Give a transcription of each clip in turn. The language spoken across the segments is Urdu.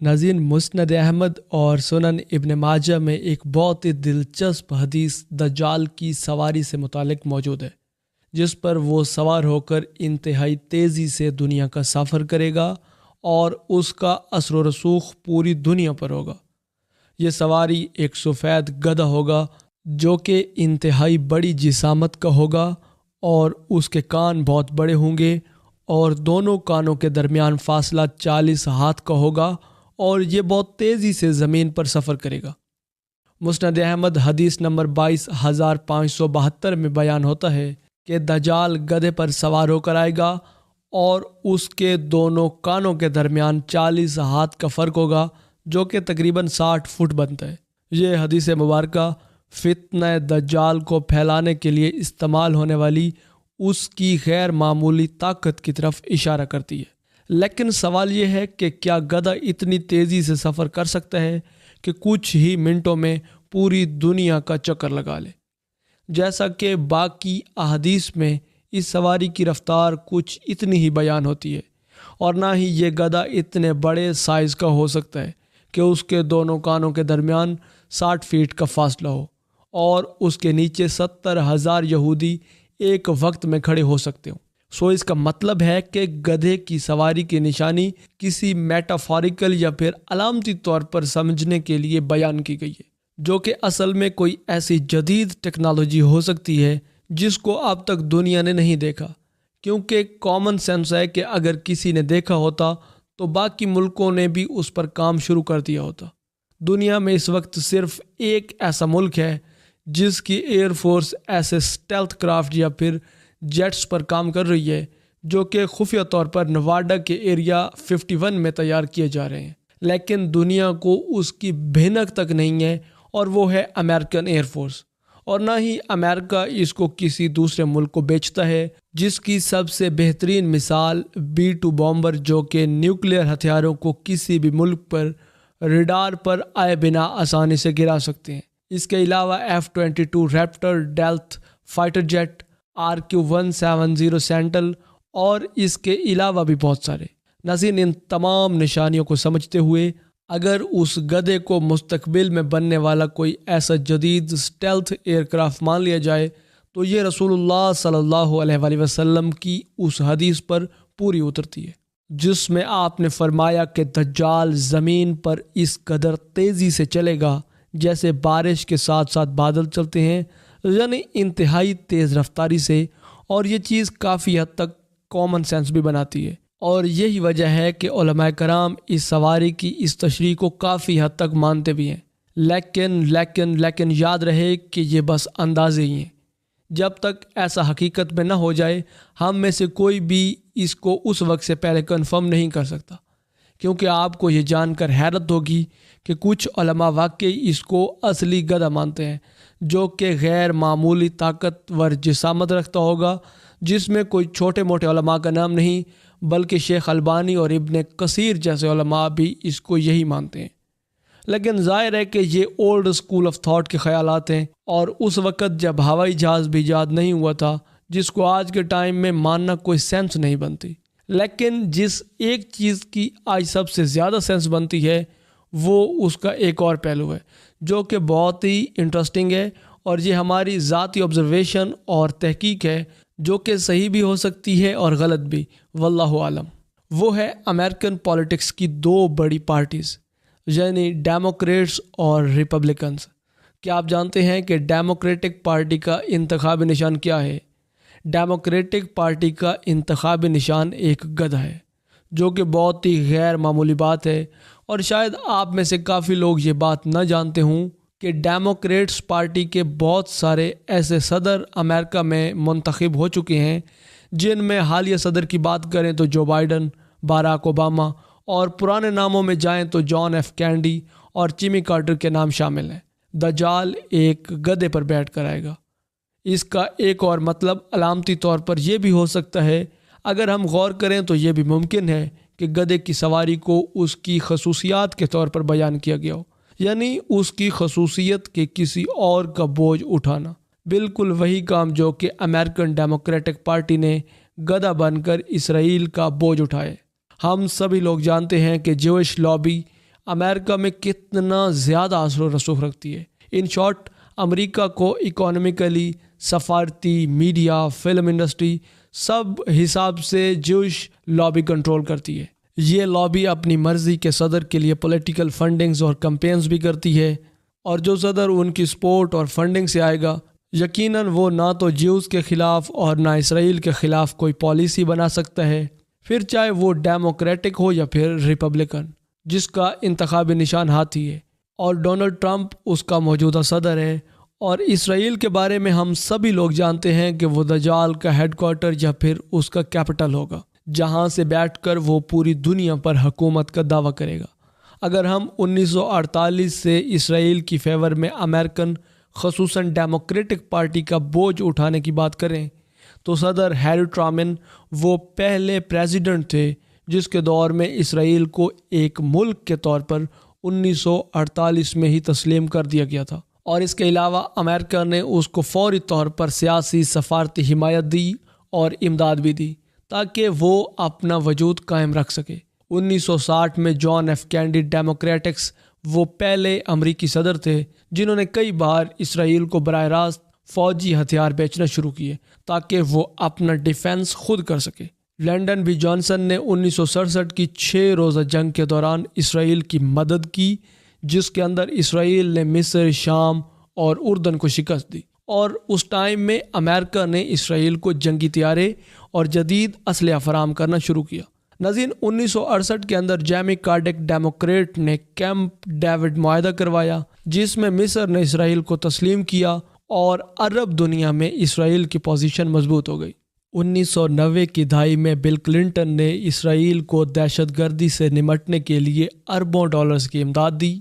ناظرین، مسند احمد اور سنن ابن ماجہ میں ایک بہت ہی دلچسپ حدیث دجال کی سواری سے متعلق موجود ہے، جس پر وہ سوار ہو کر انتہائی تیزی سے دنیا کا سفر کرے گا اور اس کا اثر و رسوخ پوری دنیا پر ہوگا۔ یہ سواری ایک سفید گدھا ہوگا جو کہ انتہائی بڑی جسامت کا ہوگا اور اس کے کان بہت بڑے ہوں گے اور دونوں کانوں کے درمیان فاصلہ 40 ہاتھ کا ہوگا اور یہ بہت تیزی سے زمین پر سفر کرے گا۔ مسند احمد حدیث نمبر 22,572 میں بیان ہوتا ہے کہ دجال گدھے پر سوار ہو کر آئے گا اور اس کے دونوں کانوں کے درمیان 40 ہاتھ کا فرق ہوگا جو کہ تقریباً 60 فٹ بنتا ہے۔ یہ حدیث مبارکہ فتنہ دجال کو پھیلانے کے لیے استعمال ہونے والی اس کی غیر معمولی طاقت کی طرف اشارہ کرتی ہے۔ لیکن سوال یہ ہے کہ کیا گدھا اتنی تیزی سے سفر کر سکتا ہے کہ کچھ ہی منٹوں میں پوری دنیا کا چکر لگا لے؟ جیسا کہ باقی احادیث میں اس سواری کی رفتار کچھ اتنی ہی بیان ہوتی ہے، اور نہ ہی یہ گدھا اتنے بڑے سائز کا ہو سکتا ہے کہ اس کے دونوں کانوں کے درمیان 60 فیٹ کا فاصلہ ہو اور اس کے نیچے 70,000 یہودی ایک وقت میں کھڑے ہو سکتے ہوں۔ اس کا مطلب ہے کہ گدھے کی سواری کی نشانی کسی میٹافوریکل یا پھر علامتی طور پر سمجھنے کے لیے بیان کی گئی ہے، جو کہ اصل میں کوئی ایسی جدید ٹیکنالوجی ہو سکتی ہے جس کو اب تک دنیا نے نہیں دیکھا، کیونکہ کامن سینس ہے کہ اگر کسی نے دیکھا ہوتا تو باقی ملکوں نے بھی اس پر کام شروع کر دیا ہوتا۔ دنیا میں اس وقت صرف ایک ایسا ملک ہے جس کی ایئر فورس ایسے اسٹیلتھ کرافٹ یا پھر جیٹس پر کام کر رہی ہے جو کہ خفیہ طور پر نواڈا کے ایریا 51 میں تیار کیے جا رہے ہیں، لیکن دنیا کو اس کی بھنک تک نہیں ہے، اور وہ ہے امریکن ایئر فورس، اور نہ ہی امریکہ اس کو کسی دوسرے ملک کو بیچتا ہے، جس کی سب سے بہترین مثال B-2 بامبر جو کہ نیوکلیئر ہتھیاروں کو کسی بھی ملک پر ریڈار پر آئے بنا آسانی سے گرا سکتے ہیں۔ اس کے علاوہ F-22 raptor stealth fighter jet, RQ-170 sentinel اور اس کے علاوہ بھی بہت سارے۔ ناظرین، ان تمام نشانیوں کو سمجھتے ہوئے اگر اس گدھے کو مستقبل میں بننے والا کوئی ایسا جدید اسٹیلتھ ایئر کرافٹ مان لیا جائے تو یہ رسول اللہ صلی اللہ علیہ وآلہ وسلم کی اس حدیث پر پوری اترتی ہے جس میں آپ نے فرمایا کہ دجال زمین پر اس قدر تیزی سے چلے گا جیسے بارش کے ساتھ ساتھ بادل چلتے ہیں، یعنی انتہائی تیز رفتاری سے، اور یہ چیز کافی حد تک کامن سینس بھی بناتی ہے، اور یہی وجہ ہے کہ علماء کرام اس سواری کی اس تشریح کو کافی حد تک مانتے بھی ہیں۔ لیکن یاد رہے کہ یہ بس اندازے ہی ہیں۔ جب تک ایسا حقیقت میں نہ ہو جائے ہم میں سے کوئی بھی اس کو اس وقت سے پہلے کنفرم نہیں کر سکتا، کیونکہ آپ کو یہ جان کر حیرت ہوگی کہ کچھ علماء واقعی اس کو اصلی گدھا مانتے ہیں جو کہ غیر معمولی طاقتور جسامت رکھتا ہوگا، جس میں کوئی چھوٹے موٹے علماء کا نام نہیں بلکہ شیخ البانی اور ابن کثیر جیسے علماء بھی اس کو یہی مانتے ہیں۔ لیکن ظاہر ہے کہ یہ اولڈ اسکول آف تھاٹ کے خیالات ہیں، اور اس وقت جب ہوائی جہاز بھی ایجاد نہیں ہوا تھا، جس کو آج کے ٹائم میں ماننا کوئی سینس نہیں بنتی۔ لیکن جس ایک چیز کی آج سب سے زیادہ سینس بنتی ہے وہ اس کا ایک اور پہلو ہے جو کہ بہت ہی انٹرسٹنگ ہے، اور یہ ہماری ذاتی آبزرویشن اور تحقیق ہے جو کہ صحیح بھی ہو سکتی ہے اور غلط بھی، واللہ عالم۔ وہ ہے امریکن پالیٹکس کی دو بڑی پارٹیز، یعنی ڈیموکریٹس اور ریپبلکنز۔ کیا آپ جانتے ہیں کہ ڈیموکریٹک پارٹی کا انتخابی نشان کیا ہے؟ ڈیموکریٹک پارٹی کا انتخابی نشان ایک گدھا ہے، جو کہ بہت ہی غیر معمولی بات ہے، اور شاید آپ میں سے کافی لوگ یہ بات نہ جانتے ہوں کہ ڈیموکریٹس پارٹی کے بہت سارے ایسے صدر امریکہ میں منتخب ہو چکے ہیں، جن میں حالیہ صدر کی بات کریں تو جو بائیڈن، باراک اوباما، اور پرانے ناموں میں جائیں تو جان ایف کینیڈی اور جیمی کارٹر کے نام شامل ہیں۔ دجال ایک گدھے پر بیٹھ کر آئے گا۔ اس کا ایک اور مطلب علامتی طور پر یہ بھی ہو سکتا ہے، اگر ہم غور کریں تو یہ بھی ممکن ہے کہ گدھے کی سواری کو اس کی خصوصیات کے طور پر بیان کیا گیا ہو، یعنی اس کی خصوصیت کے کسی اور کا بوجھ اٹھانا، بالکل وہی کام جو کہ امریکن ڈیموکریٹک پارٹی نے گدھا بن کر اسرائیل کا بوجھ اٹھائے۔ ہم سبھی لوگ جانتے ہیں کہ جوش لابی امریکہ میں کتنا زیادہ اثر و رسوخ رکھتی ہے۔ ان شارٹ، امریکہ کو اکانومیکلی، سفارتی، میڈیا، فلم انڈسٹری سب حساب سے جوش لابی کنٹرول کرتی ہے۔ یہ لابی اپنی مرضی کے صدر کے لیے پولیٹیکل فنڈنگز اور کمپینز بھی کرتی ہے، اور جو صدر ان کی سپورٹ اور فنڈنگ سے آئے گا، یقیناً وہ نہ تو جیوز کے خلاف اور نہ اسرائیل کے خلاف کوئی پالیسی بنا سکتا ہے، پھر چاہے وہ ڈیموکریٹک ہو یا پھر ریپبلکن، جس کا انتخابی نشان ہاتھی ہے، اور ڈونلڈ ٹرمپ اس کا موجودہ صدر ہے۔ اور اسرائیل کے بارے میں ہم سبھی لوگ جانتے ہیں کہ وہ دجال کا ہیڈ کوارٹر یا پھر اس کا کیپٹل ہوگا، جہاں سے بیٹھ کر وہ پوری دنیا پر حکومت کا دعویٰ کرے گا۔ اگر ہم 1948 سے اسرائیل کی فیور میں امریکن خصوصاً ڈیموکریٹک پارٹی کا بوجھ اٹھانے کی بات کریں تو صدر ہیری ٹرومن وہ پہلے پریزیڈنٹ تھے جس کے دور میں اسرائیل کو ایک ملک کے طور پر 1948 میں ہی تسلیم کر دیا گیا تھا، اور اس کے علاوہ امریکہ نے اس کو فوری طور پر سیاسی سفارتی حمایت دی اور امداد بھی دی تاکہ وہ اپنا وجود قائم رکھ سکے۔ 1960 میں جان ایف کینیڈی ڈیموکریٹکس وہ پہلے امریکی صدر تھے جنہوں نے کئی بار اسرائیل کو براہ راست فوجی ہتھیار بیچنا شروع کیے تاکہ وہ اپنا ڈیفنس خود کر سکے۔ لنڈن بی جانسن نے 1967 کی 6 روزہ جنگ کے دوران اسرائیل کی مدد کی، جس کے اندر اسرائیل نے مصر، شام اور اردن کو شکست دی، اور اس ٹائم میں امریکہ نے اسرائیل کو جنگی طیارے اور جدید اسلحہ فراہم کرنا شروع کیا۔ ناظرین، 1968 کے اندر جیمی کارڈک ڈیموکریٹ نے کیمپ ڈیوڈ معاہدہ کروایا، جس میں مصر نے اسرائیل کو تسلیم کیا اور عرب دنیا میں اسرائیل کی پوزیشن مضبوط ہو گئی۔ 1990 کی دہائی میں بل کلنٹن نے اسرائیل کو دہشت گردی سے نمٹنے کے لیے اربوں ڈالرز کی امداد دی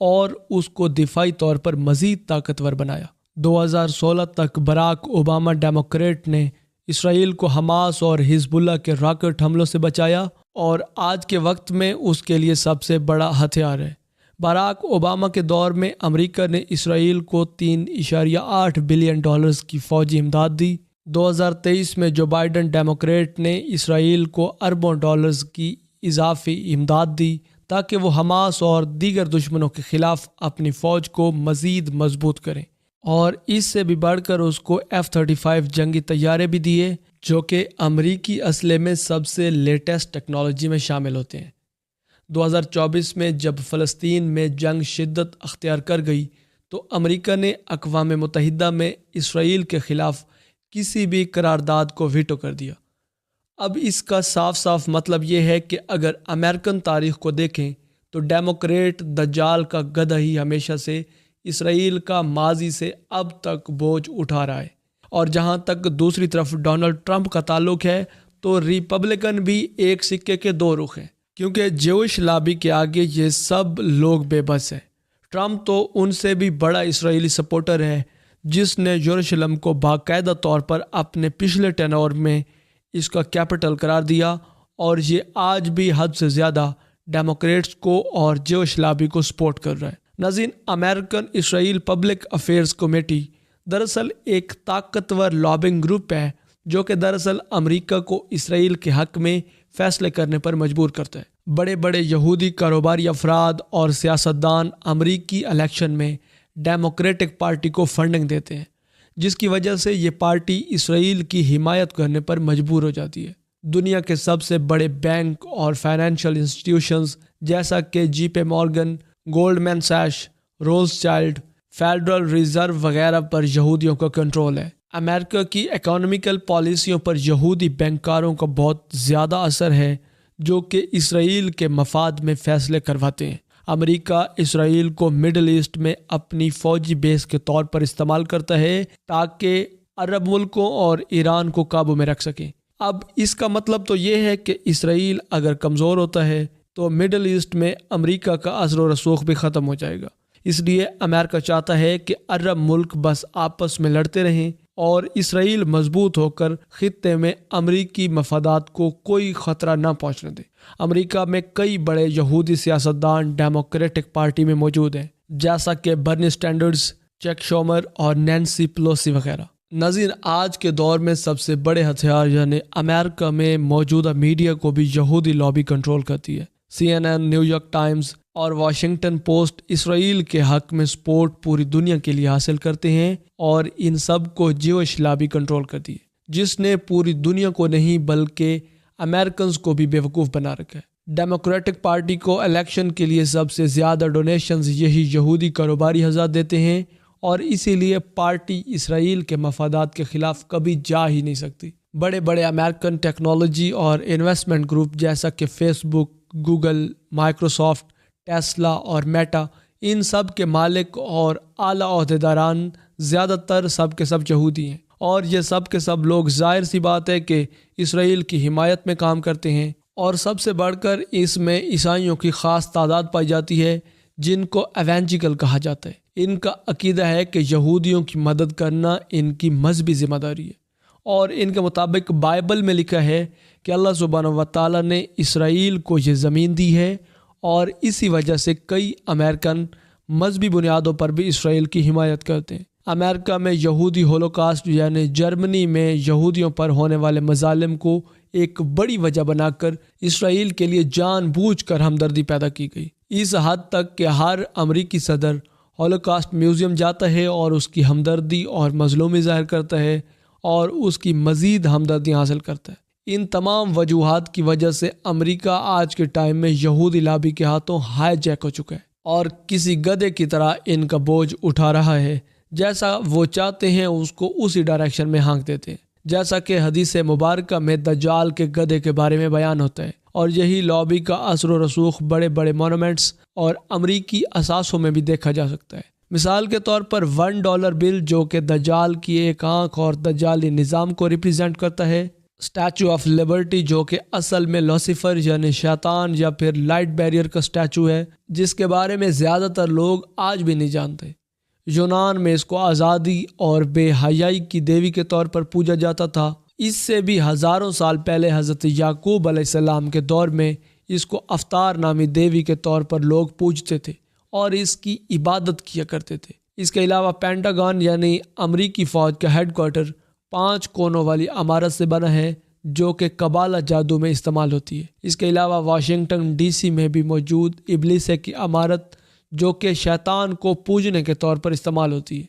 اور اس کو دفاعی طور پر مزید طاقتور بنایا۔ 2016 تک براک اوباما ڈیموکریٹ نے اسرائیل کو حماس اور حزب اللہ کے راکٹ حملوں سے بچایا اور آج کے وقت میں اس کے لیے سب سے بڑا ہتھیار ہے۔ براک اوباما کے دور میں امریکہ نے اسرائیل کو $3.8 بلین کی فوجی امداد دی۔ 2023 میں جو بائیڈن ڈیموکریٹ نے اسرائیل کو اربوں ڈالرز کی اضافی امداد دی تاکہ وہ حماس اور دیگر دشمنوں کے خلاف اپنی فوج کو مزید مضبوط کریں، اور اس سے بھی بڑھ کر اس کو F-35 جنگی طیارے بھی دیے جو کہ امریکی اسلحے میں سب سے لیٹسٹ ٹیکنالوجی میں شامل ہوتے ہیں۔ 2024 میں جب فلسطین میں جنگ شدت اختیار کر گئی تو امریکہ نے اقوام متحدہ میں اسرائیل کے خلاف کسی بھی قرارداد کو ویٹو کر دیا۔ اب اس کا صاف صاف مطلب یہ ہے کہ اگر امریکن تاریخ کو دیکھیں تو ڈیموکریٹ دجال کا گدھا ہی ہمیشہ سے اسرائیل کا ماضی سے اب تک بوجھ اٹھا رہا ہے، اور جہاں تک دوسری طرف ڈونلڈ ٹرمپ کا تعلق ہے تو ریپبلکن بھی ایک سکے کے دو رخ ہیں، کیونکہ جوش لابی کے آگے یہ سب لوگ بے بس ہیں۔ ٹرمپ تو ان سے بھی بڑا اسرائیلی سپورٹر ہے، جس نے یروشلم کو باقاعدہ طور پر اپنے پچھلے ٹینور میں اس کا کیپٹل قرار دیا، اور یہ آج بھی حد سے زیادہ ڈیموکریٹس کو اور جوش لابی کو سپورٹ کر رہا ہے۔ ناظرین، امریکن اسرائیل پبلک افیئرز کمیٹی دراصل ایک طاقتور لابنگ گروپ ہے جو کہ دراصل امریکہ کو اسرائیل کے حق میں فیصلے کرنے پر مجبور کرتا ہے۔ بڑے بڑے یہودی کاروباری افراد اور سیاستدان امریکی الیکشن میں ڈیموکریٹک پارٹی کو فنڈنگ دیتے ہیں، جس کی وجہ سے یہ پارٹی اسرائیل کی حمایت کرنے پر مجبور ہو جاتی ہے۔ دنیا کے سب سے بڑے بینک اور فائنینشیل انسٹیٹیوشنز جیسا کہ جی پی مورگن، گولڈمین سیچ، روز چائلڈ، فیڈرل ریزرو وغیرہ پر یہودیوں کا کنٹرول ہے۔ امریکہ کی اکانومیکل پالیسیوں پر یہودی بینکاروں کا بہت زیادہ اثر ہے جو کہ اسرائیل کے مفاد میں فیصلے کرواتے ہیں۔ امریکہ اسرائیل کو مڈل ایسٹ میں اپنی فوجی بیس کے طور پر استعمال کرتا ہے تاکہ عرب ملکوں اور ایران کو قابو میں رکھ سکیں۔ اب اس کا مطلب تو یہ ہے کہ اسرائیل اگر کمزور ہوتا ہے تو مڈل ایسٹ میں امریکہ کا اثر و رسوخ بھی ختم ہو جائے گا۔ اس لیے امریکہ چاہتا ہے کہ عرب ملک بس آپس میں لڑتے رہیں اور اسرائیل مضبوط ہو کر خطے میں امریکی مفادات کو کوئی خطرہ نہ پہنچنے دے۔ امریکہ میں کئی بڑے یہودی سیاستدان ڈیموکریٹک پارٹی میں موجود ہیں، جیسا کہ برنی سینڈرز، چیک شومر اور نینسی پیلوسی وغیرہ۔ ناظرین، آج کے دور میں سب سے بڑے ہتھیار یعنی امریکہ میں موجودہ میڈیا کو بھی یہودی لابی کنٹرول کرتی ہے۔ CNN، نیو یارک ٹائمز، اور واشنگٹن پوسٹ اسرائیل کے حق میں سپورٹ پوری دنیا کے لیے حاصل کرتے ہیں اور ان سب کو جیوش لابی کنٹرول کرتی ہے، جس نے پوری دنیا کو نہیں بلکہ امریکنز کو بھی بیوقوف بنا رکھا ہے۔ ڈیموکریٹک پارٹی کو الیکشن کے لیے سب سے زیادہ ڈونیشنز یہی یہودی کاروباری حضرات دیتے ہیں، اور اسی لیے پارٹی اسرائیل کے مفادات کے خلاف کبھی جا ہی نہیں سکتی۔ بڑے بڑے امریکن ٹیکنالوجی اور انویسٹمنٹ گروپ جیسا کہ فیس بک، گوگل، مائکروسافٹ، ٹیسلا اور میٹا، ان سب کے مالک اور اعلیٰ عہدیداران زیادہ تر سب کے سب یہودی ہیں، اور یہ سب کے سب لوگ ظاہر سی بات ہے کہ اسرائیل کی حمایت میں کام کرتے ہیں، اور سب سے بڑھ کر اس میں عیسائیوں کی خاص تعداد پائی جاتی ہے جن کو ایونجیکل کہا جاتا ہے۔ ان کا عقیدہ ہے کہ یہودیوں کی مدد کرنا ان کی مذہبی ذمہ داری ہے، اور ان کے مطابق بائبل میں لکھا ہے کہ اللہ سبحانہ و تعالیٰ نے اسرائیل کو یہ زمین دی ہے، اور اسی وجہ سے کئی امریکن مذہبی بنیادوں پر بھی اسرائیل کی حمایت کرتے ہیں۔ امریکہ میں یہودی ہولوکاسٹ یعنی جرمنی میں یہودیوں پر ہونے والے مظالم کو ایک بڑی وجہ بنا کر اسرائیل کے لیے جان بوجھ کر ہمدردی پیدا کی گئی، اس حد تک کہ ہر امریکی صدر ہولوکاسٹ میوزیم جاتا ہے اور اس کی ہمدردی اور مظلومی ظاہر کرتا ہے اور اس کی مزید ہمدردی حاصل کرتا ہے۔ ان تمام وجوہات کی وجہ سے امریکہ آج کے ٹائم میں یہودی لابی کے ہاتھوں ہائی جیک ہو چکا ہے، اور کسی گدھے کی طرح ان کا بوجھ اٹھا رہا ہے، جیسا وہ چاہتے ہیں اس کو اسی ڈائریکشن میں ہانک دیتے ہیں، جیسا کہ حدیث مبارکہ میں دجال کے گدھے کے بارے میں بیان ہوتا ہے، اور یہی لابی کا اثر و رسوخ بڑے بڑے مونومنٹس اور امریکی اثاثوں میں بھی دیکھا جا سکتا ہے۔ مثال کے طور پر $1 بل جو کہ دجال کی ایک آنکھ اور دجالی نظام کو ریپرزینٹ کرتا ہے، اسٹیچو آف لبرٹی جو کہ اصل میں لوسیفر یعنی شیطان یا پھر لائٹ بیریئر کا اسٹیچو ہے، جس کے بارے میں زیادہ تر لوگ آج بھی نہیں جانتے۔ یونان میں اس کو آزادی اور بے حیائی کی دیوی کے طور پر پوجا جاتا تھا۔ اس سے بھی ہزاروں سال پہلے حضرت یعقوب علیہ السلام کے دور میں اس کو افطار نامی دیوی کے طور پر لوگ پوجتے تھے اور اس کی عبادت کیا کرتے تھے۔ اس کے علاوہ پینٹاگون یعنی امریکی فوج کا ہیڈ کوارٹر 5 کونوں والی عمارت سے بنا ہے جو کہ قبالہ جادو میں استعمال ہوتی ہے۔ اس کے علاوہ واشنگٹن ڈی سی میں بھی موجود ابلیس کی عمارت جو کہ شیطان کو پوجنے کے طور پر استعمال ہوتی ہے۔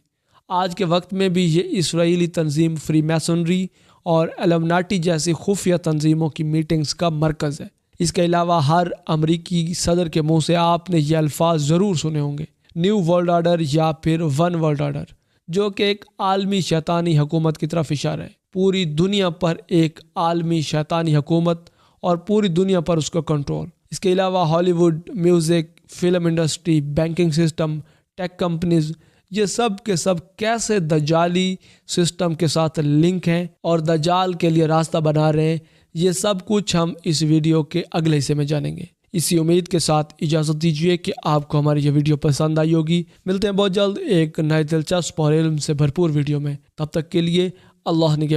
آج کے وقت میں بھی یہ اسرائیلی تنظیم فری میسونری اور ایلومناٹی جیسی خفیہ تنظیموں کی میٹنگز کا مرکز ہے۔ اس کے علاوہ ہر امریکی صدر کے منہ سے آپ نے یہ الفاظ ضرور سنے ہوں گے، نیو ورلڈ آرڈر یا پھر ون ورلڈ آرڈر، جو کہ ایک عالمی شیطانی حکومت کی طرف اشارہ ہے۔ پوری دنیا پر ایک عالمی شیطانی حکومت اور پوری دنیا پر اس کا کنٹرول۔ اس کے علاوہ ہالی would, music, film industry, banking system, tech companies, یہ سب کے سب کیسے دجالی سسٹم کے ساتھ لنک ہیں اور دجال کے لیے راستہ بنا رہے ہیں، یہ سب کچھ ہم اس ویڈیو کے اگلے حصے میں جانیں گے۔ اسی امید کے ساتھ اجازت دیجیے کہ آپ کو ہماری یہ ویڈیو پسند آئی ہوگی۔ ملتے ہیں بہت جلد ایک نئے دلچسپ اور علم سے بھرپور ویڈیو میں، تب تک کے لیے اللہ نگہبان۔